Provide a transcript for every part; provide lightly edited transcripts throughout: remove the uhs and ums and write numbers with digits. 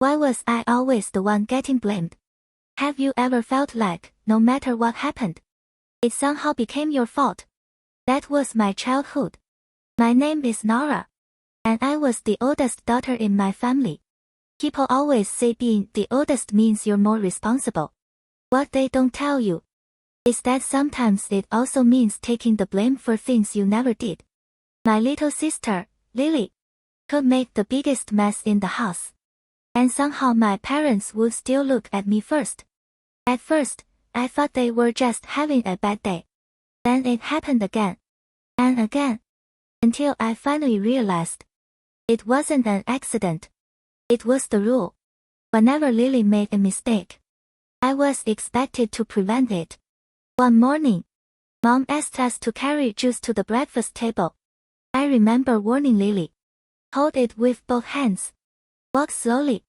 Why was I always the one getting blamed? Have you ever felt like, no matter what happened, it somehow became your fault? That was my childhood. My name is Nora, and I was the oldest daughter in my family. People always say being the oldest means you're more responsible. What they don't tell you is that sometimes it also means taking the blame for things you never did. My little sister, Lily, could make the biggest mess in the house. And somehow my parents would still look at me first. At first, I thought they were just having a bad day. Then it happened again. And again. Until I finally realized it wasn't an accident. It was the rule. Whenever Lily made a mistake, I was expected to prevent it. One morning, Mom asked us to carry juice to the breakfast table. I remember warning Lily. Hold it with both hands. Walk slowly.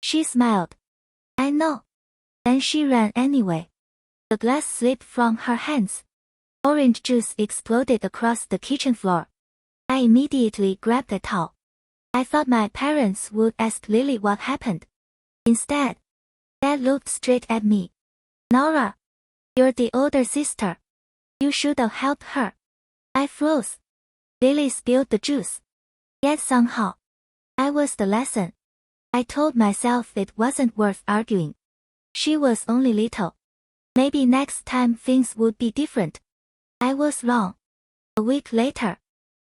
She smiled. I know. Then she ran anyway. The glass slipped from her hands. Orange juice exploded across the kitchen floor. I immediately grabbed a towel. I thought my parents would ask Lily what happened. Instead, Dad looked straight at me. Nora, you're the older sister. You should have helped her. I froze. Lily spilled the juice. Yet somehow, I was the lesson. I told myself it wasn't worth arguing. She was only little. Maybe next time things would be different. I was wrong. A week later,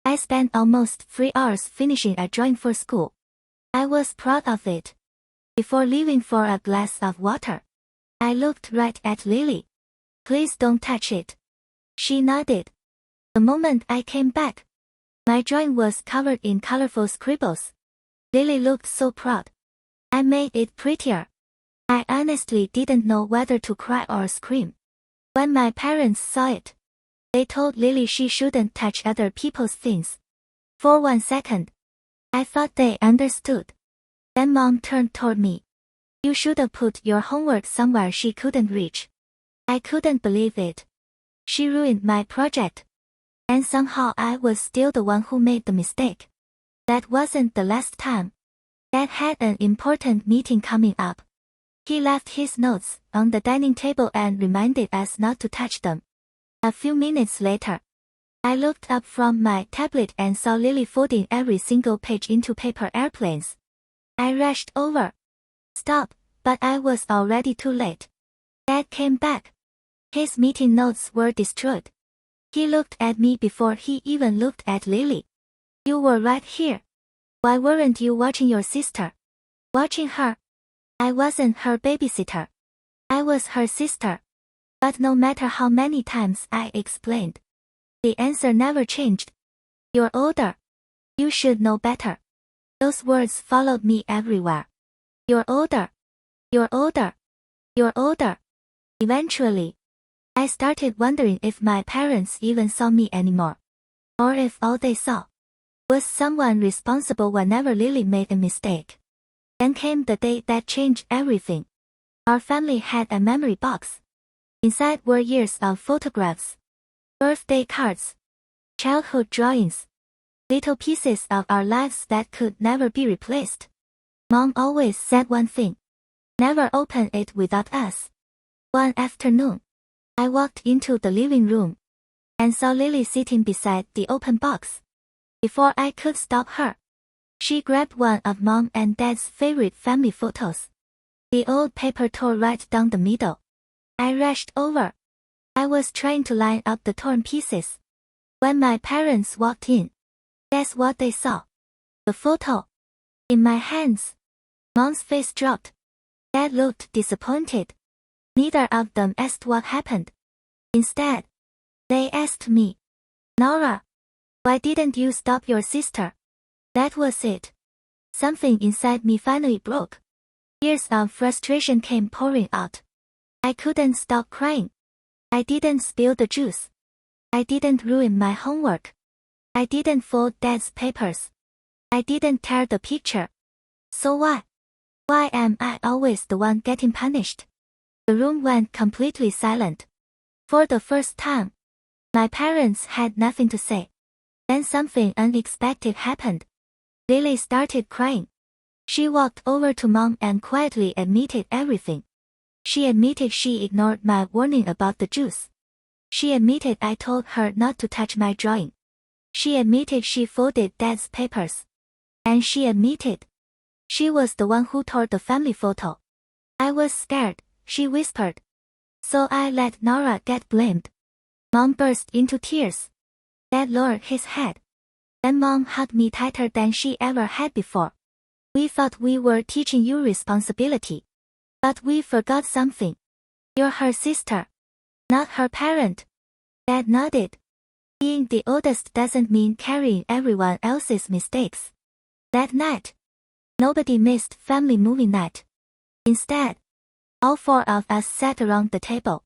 I spent almost 3 hours finishing a drawing for school. I was proud of it. Before leaving for a glass of water, I looked right at Lily. Please don't touch it. She nodded. The moment I came back, my drawing was covered in colorful scribbles. Lily looked so proud. I made it prettier. I honestly didn't know whether to cry or scream. When my parents saw it, they told Lily she shouldn't touch other people's things. For 1 second, I thought they understood. Then Mom turned toward me. You should have put your homework somewhere she couldn't reach. I couldn't believe it. She ruined my project. And somehow I was still the one who made the mistake. That wasn't the last time. Dad had an important meeting coming up. He left his notes on the dining table and reminded us not to touch them. A few minutes later, I looked up from my tablet and saw Lily folding every single page into paper airplanes. I rushed over. Stop, but I was already too late. Dad came back. His meeting notes were destroyed. He looked at me before he even looked at Lily. You were right here. Why weren't you watching your sister? Watching her? I wasn't her babysitter. I was her sister. But no matter how many times I explained, the answer never changed. You're older. You should know better. Those words followed me everywhere. You're older. You're older. You're older. Eventually, I started wondering if my parents even saw me anymore. Or if all they saw was someone responsible whenever Lily made a mistake. Then came the day that changed everything. Our family had a memory box. Inside were years of photographs, birthday cards, childhood drawings, little pieces of our lives that could never be replaced. Mom always said one thing. Never open it without us. One afternoon, I walked into the living room and saw Lily sitting beside the open box. Before I could stop her, she grabbed one of Mom and Dad's favorite family photos. The old paper tore right down the middle. I rushed over. I was trying to line up the torn pieces. When my parents walked in, guess what they saw? The photo. In my hands. Mom's face dropped. Dad looked disappointed. Neither of them asked what happened. Instead, they asked me, Nora, why didn't you stop your sister? That was it. Something inside me finally broke. Years of frustration came pouring out. I couldn't stop crying. I didn't spill the juice. I didn't ruin my homework. I didn't fold Dad's papers. I didn't tear the picture. So why? Why am I always the one getting punished? The room went completely silent. For the first time, my parents had nothing to say. Then something unexpected happened. Lily started crying. She walked over to Mom and quietly admitted everything. She admitted she ignored my warning about the juice. She admitted I told her not to touch my drawing. She admitted she folded Dad's papers. And she admitted she was the one who tore the family photo. I was scared, she whispered. So I let Nora get blamed. Mom burst into tears. Dad lowered his head. Then Mom hugged me tighter than she ever had before. We thought we were teaching you responsibility. But we forgot something. You're her sister, not her parent. Dad nodded. Being the oldest doesn't mean carrying everyone else's mistakes. That night, nobody missed family movie night. Instead, all four of us sat around the table,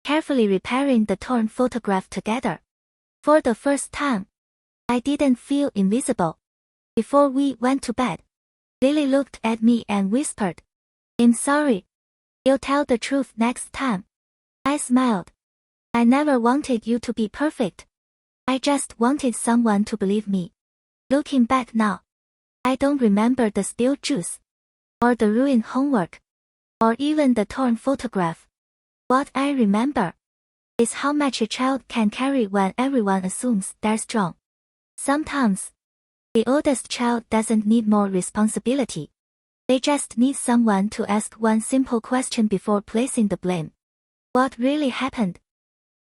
carefully repairing the torn photograph together. For the first time, I didn't feel invisible. Before we went to bed, Lily looked at me and whispered, "I'm sorry. You'll tell the truth next time." I smiled. I never wanted you to be perfect. I just wanted someone to believe me. Looking back now, I don't remember the spilled juice, or the ruined homework, or even the torn photograph. What I remember is how much a child can carry when everyone assumes they're strong. Sometimes, the oldest child doesn't need more responsibility. They just need someone to ask one simple question before placing the blame. What really happened?